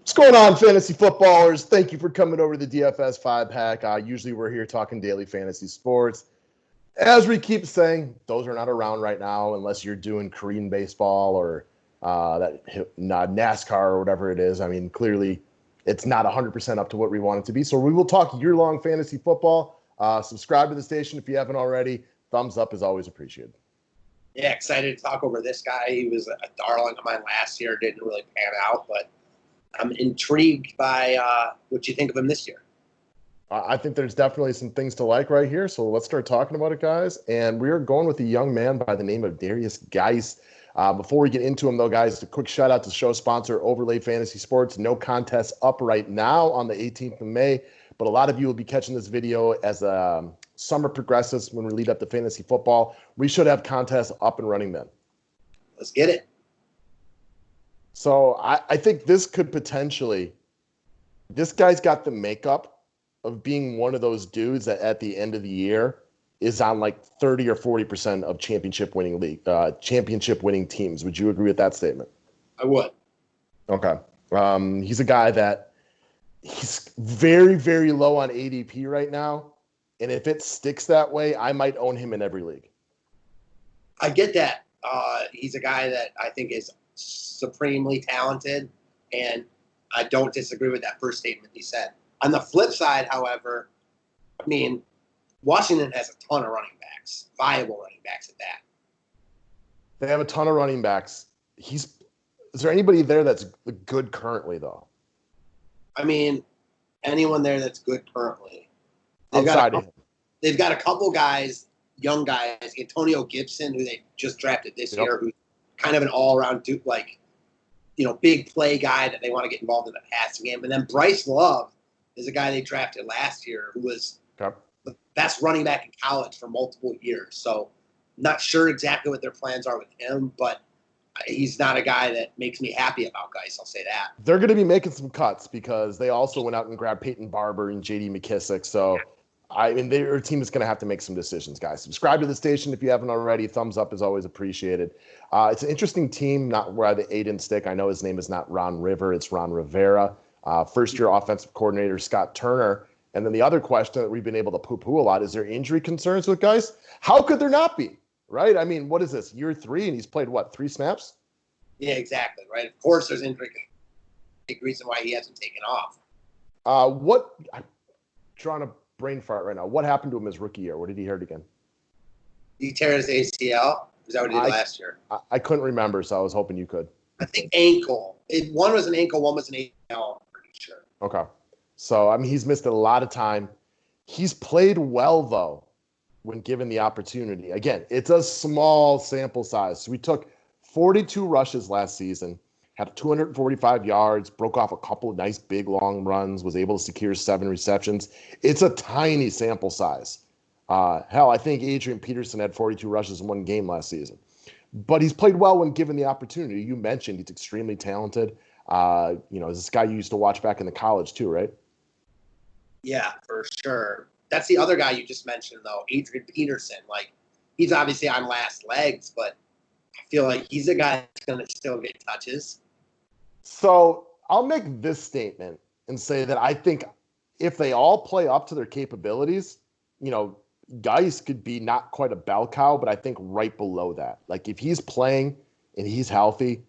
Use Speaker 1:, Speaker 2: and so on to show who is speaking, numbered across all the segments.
Speaker 1: What's going on, fantasy footballers? Thank you for coming over to the DFS 5-pack. Usually we're here talking daily fantasy sports. As we keep saying, those are not around right now unless you're doing Korean baseball or NASCAR or whatever it is. I mean, clearly it's not 100% up to what we want it to be. So we will talk year-long fantasy football. Subscribe to the station if you haven't already. Thumbs up is always appreciated.
Speaker 2: Yeah, excited to talk over this guy. He was a darling of mine last year. Didn't really pan out, but I'm intrigued by what you think of him this year.
Speaker 1: I think there's definitely some things to like right here. So let's start talking about it, guys. And we are going with a young man by the name of Derrius Guice. Before we get into him, though, guys, a quick shout out to show sponsor Overlay Fantasy Sports. No contest up right now on the 18th of May, but a lot of you will be catching this video as summer progresses when we lead up to fantasy football. We should have contests up and running then.
Speaker 2: Let's get it.
Speaker 1: So I think this could potentially, this guy's got the makeup of being one of those dudes that at the end of the year is on like 30 or 40% of championship winning teams. Would you agree with that statement?
Speaker 2: I would.
Speaker 1: Okay. He's a guy that he's very, very low on ADP right now. And if it sticks that way, I might own him in every league.
Speaker 2: I get that. He's a guy that I think is supremely talented, and I don't disagree with that first statement he said. On the flip side, however, I mean, Washington has a ton of running backs, viable running backs at that.
Speaker 1: They have a ton of running backs. Is there anybody there that's good currently, though?
Speaker 2: I mean, anyone there that's good currently. They've got a couple guys, young guys, Antonio Gibson, who they just drafted this year, who's kind of an all-around dude, big play guy that they want to get involved in the passing game. And then Bryce Love is a guy they drafted last year who was the best running back in college for multiple years. So not sure exactly what their plans are with him, but he's not a guy that makes me happy about Guice. I'll say that.
Speaker 1: They're going to be making some cuts because they also went out and grabbed Peyton Barber and J.D. McKissick. So, their team is going to have to make some decisions, guys. Subscribe to the station if you haven't already. Thumbs up is always appreciated. It's an interesting team, not where the A didn't stick. I know his name is not Ron River. It's Ron Rivera. First-year offensive coordinator Scott Turner. And then the other question that we've been able to poo-poo a lot, is there injury concerns with Guice? How could there not be, right? I mean, what is this, year 3, and he's played, 3 snaps?
Speaker 2: Yeah, exactly, right? Of course there's injury. Big reason why he hasn't taken off.
Speaker 1: I'm trying to brain fart right now. What happened to him his rookie year? What did he hurt again?
Speaker 2: Did he tear his ACL? Is that what he did last year?
Speaker 1: I couldn't remember, so I was hoping you could.
Speaker 2: I think ankle. One was an ankle, one was an ACL, I'm pretty sure.
Speaker 1: Okay. So, he's missed a lot of time. He's played well, though, when given the opportunity. Again, it's a small sample size. So we took 42 rushes last season, had 245 yards, broke off a couple of nice big long runs, was able to secure 7 receptions. It's a tiny sample size. Hell, I think Adrian Peterson had 42 rushes in 1 game last season. But he's played well when given the opportunity. You mentioned he's extremely talented. This guy you used to watch back in the college too, right?
Speaker 2: Yeah, for sure. That's the other guy you just mentioned, though, Adrian Peterson. He's obviously on last legs, but I feel like he's a guy that's going to still get touches.
Speaker 1: So I'll make this statement and say that I think if they all play up to their capabilities, Guice could be not quite a bell cow, but I think right below that. Like if he's playing and he's healthy,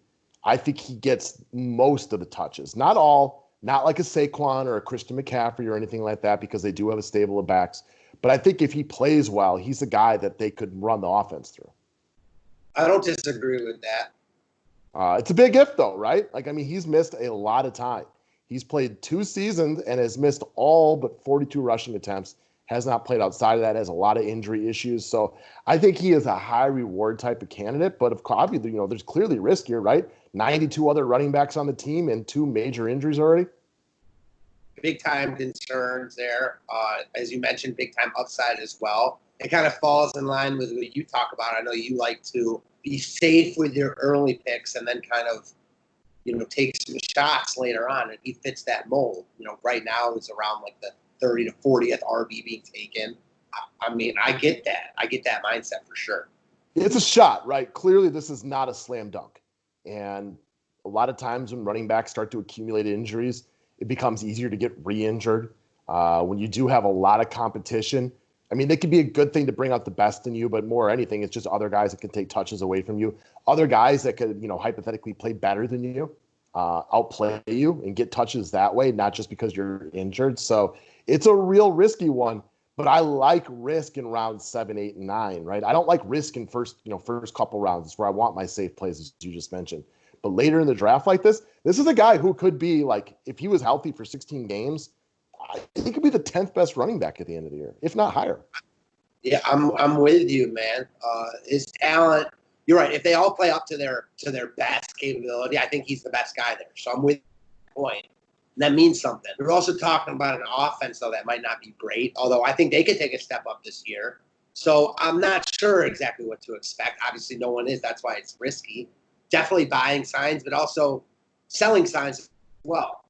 Speaker 1: I think he gets most of the touches. Not all. Not like a Saquon or a Christian McCaffrey or anything like that, because they do have a stable of backs. But I think if he plays well, he's a guy that they could run the offense through.
Speaker 2: I don't disagree with that.
Speaker 1: It's a big if, though, right? He's missed a lot of time. He's played 2 seasons and has missed all but 42 rushing attempts. Has not played outside of that. Has a lot of injury issues. So I think he is a high reward type of candidate. But obviously, there's clearly risk here, right? 92 other running backs on the team and 2 major injuries already.
Speaker 2: Big time concerns there. As you mentioned, big time upside as well. It kind of falls in line with what you talk about. I know you like to be safe with your early picks and then kind of, take some shots later on. And he fits that mold. Right now it's around like the 30 to 40th RB being taken. I get that. I get that mindset for sure.
Speaker 1: It's a shot, right? Clearly this is not a slam dunk. And a lot of times when running backs start to accumulate injuries, it becomes easier to get re-injured. When you do have a lot of competition, I mean, they could be a good thing to bring out the best in you, but more anything, it's just other guys that can take touches away from you. Other guys that could, hypothetically play better than you, outplay you and get touches that way, not just because you're injured. So it's a real risky one, but I like risk in rounds 7, 8, and 9, right? I don't like risk in first couple rounds. It's where I want my safe plays, as you just mentioned. But later in the draft like this is a guy who could be like, if he was healthy for 16 games, he could be the 10th best running back at the end of the year, if not higher.
Speaker 2: Yeah, I'm with you, man. His talent, you're right. If they all play up to their best capability, I think he's the best guy there. So I'm with that point. And that means something. We're also talking about an offense, though, that might not be great, although I think they could take a step up this year. So I'm not sure exactly what to expect. Obviously, no one is. That's why it's risky. Definitely buying signs, but also selling signs as well.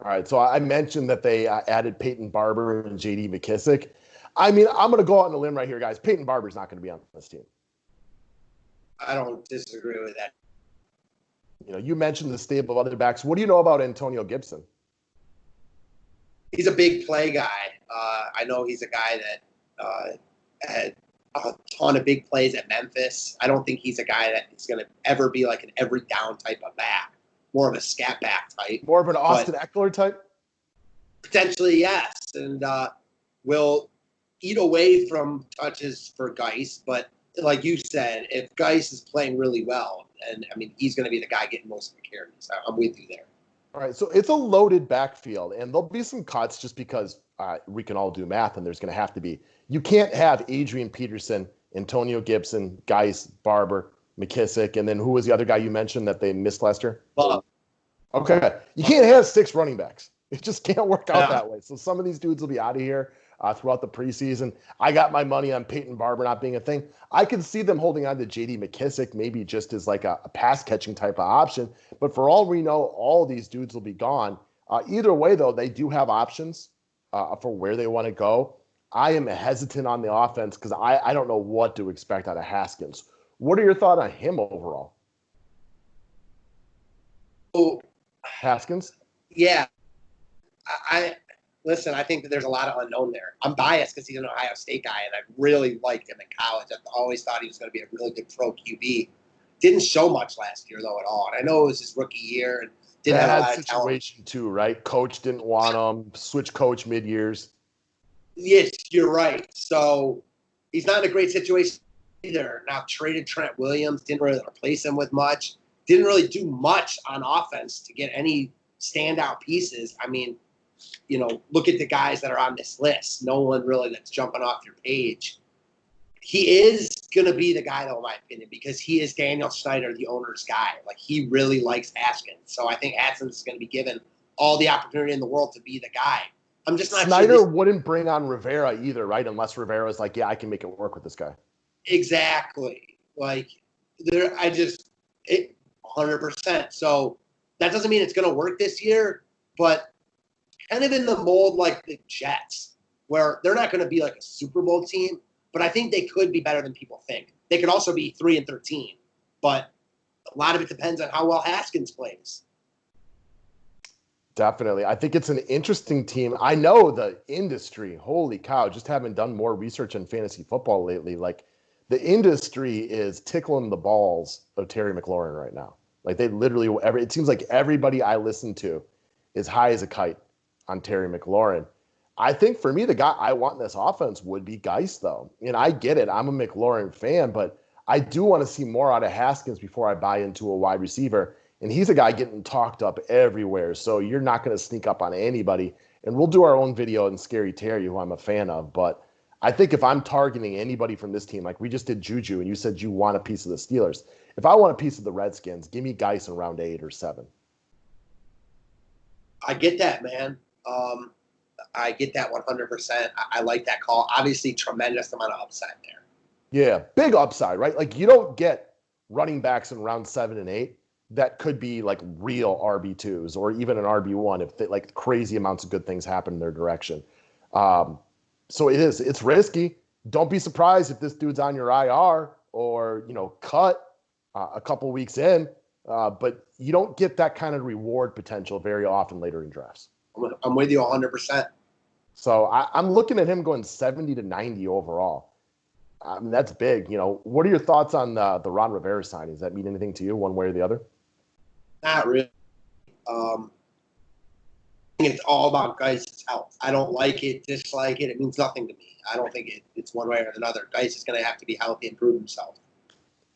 Speaker 1: All right, so I mentioned that they added Peyton Barber and J.D. McKissic. I mean, I'm going to go out on a limb right here, guys. Peyton Barber's not going to be on this team.
Speaker 2: I don't disagree with that.
Speaker 1: You mentioned the stable of other backs. What do you know about Antonio Gibson?
Speaker 2: He's a big play guy. I know he's a guy that had a ton of big plays at Memphis. I don't think he's a guy that is going to ever be like an every down type of back. More of a scat back type.
Speaker 1: More of an Austin Eckler type?
Speaker 2: Potentially, yes. And will eat away from touches for Guice. But like you said, if Guice is playing really well, and I mean, he's going to be the guy getting most of the carries. I'm with you there.
Speaker 1: All right, so it's a loaded backfield, and there'll be some cuts just because we can all do math, and there's going to have to be. You can't have Adrian Peterson, Antonio Gibson, Guice, Barber, McKissic, and then who was the other guy you mentioned that they missed last year? Okay. You can't have 6 running backs. It just can't work out that way. So some of these dudes will be out of here throughout the preseason. I got my money on Peyton Barber not being a thing. I can see them holding on to J.D. McKissic maybe just as like a pass-catching type of option. But for all we know, all of these dudes will be gone. Either way, though, they do have options for where they want to go. I am hesitant on the offense because I don't know what to expect out of Haskins. What are your thoughts on him overall?
Speaker 2: Oh,
Speaker 1: Haskins?
Speaker 2: Yeah. I listen, I think that there's a lot of unknown there. I'm biased because he's an Ohio State guy, and I really liked him in college. I always thought he was going to be a really good pro QB. Didn't show much last year, though, at all. And I know it was his rookie year and didn't have a lot of
Speaker 1: situation, too, right? Coach didn't want him. Switch coach mid-years.
Speaker 2: Yes, you're right. So he's not in a great situation either. Now, traded Trent Williams, didn't really replace him with much. Didn't really do much on offense to get any standout pieces. I mean, look at the guys that are on this list. No one really that's jumping off your page. He is going to be the guy, though, in my opinion, because he is Daniel Snyder, the owner's guy. Like, he really likes Haskins. So I think Haskins is going to be given all the opportunity in the world to be the guy. I'm just not
Speaker 1: Snyder
Speaker 2: sure
Speaker 1: wouldn't bring on Rivera either, right? Unless Rivera is like, yeah, I can make it work with this guy.
Speaker 2: Exactly. Like, 100%. So that doesn't mean it's going to work this year, but kind of in the mold like the Jets, where they're not going to be like a Super Bowl team, but I think they could be better than people think. They could also be 3-13, but a lot of it depends on how well Haskins plays.
Speaker 1: Definitely. I think it's an interesting team. I know the industry, holy cow, just having done more research on fantasy football lately, like the industry is tickling the balls of Terry McLaurin right now. Like they literally, it seems like everybody I listen to is high as a kite on Terry McLaurin. I think for me, the guy I want in this offense would be Guice, though. And I get it. I'm a McLaurin fan, but I do want to see more out of Haskins before I buy into a wide receiver. And he's a guy getting talked up everywhere. So you're not going to sneak up on anybody. And we'll do our own video on Scary Terry, who I'm a fan of. But I think if I'm targeting anybody from this team, like we just did Juju, and you said you want a piece of the Steelers. If I want a piece of the Redskins, give me Guice in round 8 or 7.
Speaker 2: I get that, man. I get that 100%. I like that call. Obviously, tremendous amount of upside there.
Speaker 1: Yeah, big upside, right? Like you don't get running backs in round 7 and 8 that could be like real RB2s or even an RB1 if they, like crazy amounts of good things happen in their direction. So it's risky. Don't be surprised if this dude's on your IR or, cut a couple weeks in. but you don't get that kind of reward potential very often later in drafts.
Speaker 2: I'm with you 100%.
Speaker 1: So I'm looking at him going 70 to 90 overall. I mean, that's big. What are your thoughts on the Ron Rivera signing? Does that mean anything to you one way or the other?
Speaker 2: Not really. It's all about Guice's health. I don't like it, dislike it. It means nothing to me. I don't think it's one way or another. Guice is going to have to be healthy and prove himself.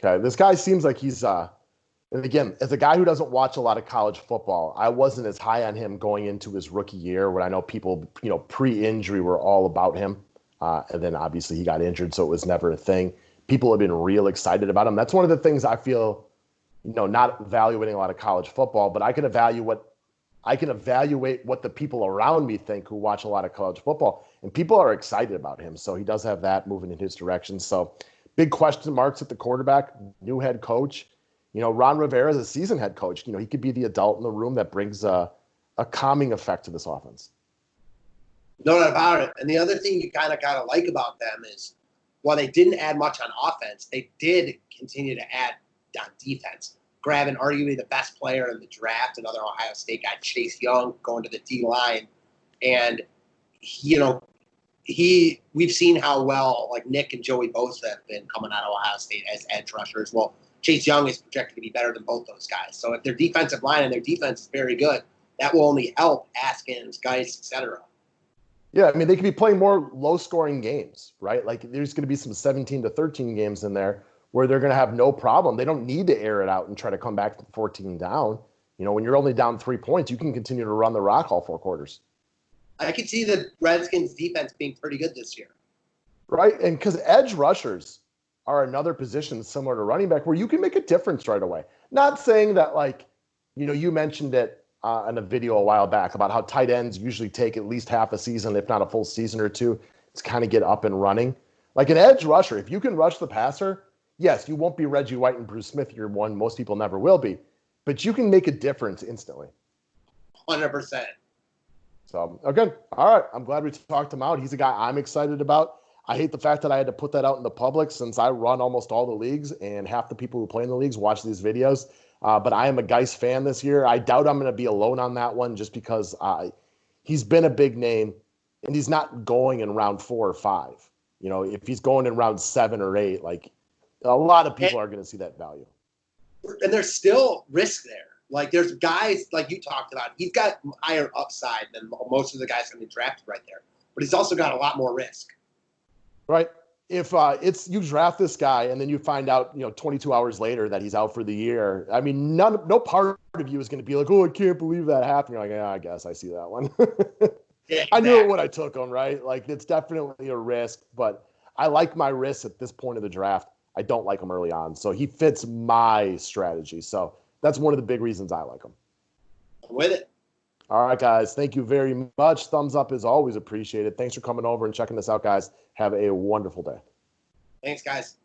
Speaker 1: Okay, this guy seems like he's and again, as a guy who doesn't watch a lot of college football, I wasn't as high on him going into his rookie year when I know people, pre-injury were all about him. And then obviously he got injured, so it was never a thing. People have been real excited about him. That's one of the things I feel, not evaluating a lot of college football, but I can evaluate what the people around me think who watch a lot of college football, and people are excited about him. So he does have that moving in his direction. So big question marks at the quarterback, new head coach. Ron Rivera is a seasoned head coach. He could be the adult in the room that brings a calming effect to this offense.
Speaker 2: No doubt about it. And the other thing you kind of like about them is while they didn't add much on offense, they did continue to add on defense. Grabbing arguably the best player in the draft, another Ohio State guy, Chase Young, going to the D-line. And, we've seen how well, like, Nick and Joey both have been coming out of Ohio State as edge rushers. Well, Chase Young is projected to be better than both those guys. So if their defensive line and their defense is very good, that will only help Askins, Guice, etc.
Speaker 1: Yeah, I mean, they could be playing more low-scoring games, right? Like, there's going to be some 17 to 13 games in there where they're going to have no problem. They don't need to air it out and try to come back from 14 down. When you're only down 3 points, you can continue to run the rock all 4 quarters.
Speaker 2: I could see the Redskins defense being pretty good this year.
Speaker 1: Right, and because edge rushers are another position similar to running back where you can make a difference right away. Not saying that, you mentioned it in a video a while back about how tight ends usually take at least half a season, if not a full season or two, to kind of get up and running. Like an edge rusher, if you can rush the passer, yes, you won't be Reggie White and Bruce Smith year one. Most people never will be. But you can make a difference instantly.
Speaker 2: 100%.
Speaker 1: So, again, all right. I'm glad we talked him out. He's a guy I'm excited about. I hate the fact that I had to put that out in the public since I run almost all the leagues and half the people who play in the leagues watch these videos. But I am a Guice fan this year. I doubt I'm going to be alone on that one just because he's been a big name and he's not going in round 4 or 5. If he's going in round 7 or 8, a lot of people are going to see that value.
Speaker 2: And there's still risk there. Like, there's guys like you talked about. He's got higher upside than most of the guys going to be drafted right there. But he's also got a lot more risk.
Speaker 1: Right. If you draft this guy and then you find out, 22 hours later that he's out for the year, I mean, no part of you is going to be like, oh, I can't believe that happened. You're like, yeah, I guess I see that one. Yeah, exactly. I knew it when I took him, right? Like, it's definitely a risk, but I like my risks at this point of the draft. I don't like him early on. So he fits my strategy. So that's one of the big reasons I like him.
Speaker 2: I'm with it.
Speaker 1: All right, guys. Thank you very much. Thumbs up is always appreciated. Thanks for coming over and checking this out, guys. Have a wonderful day.
Speaker 2: Thanks, guys.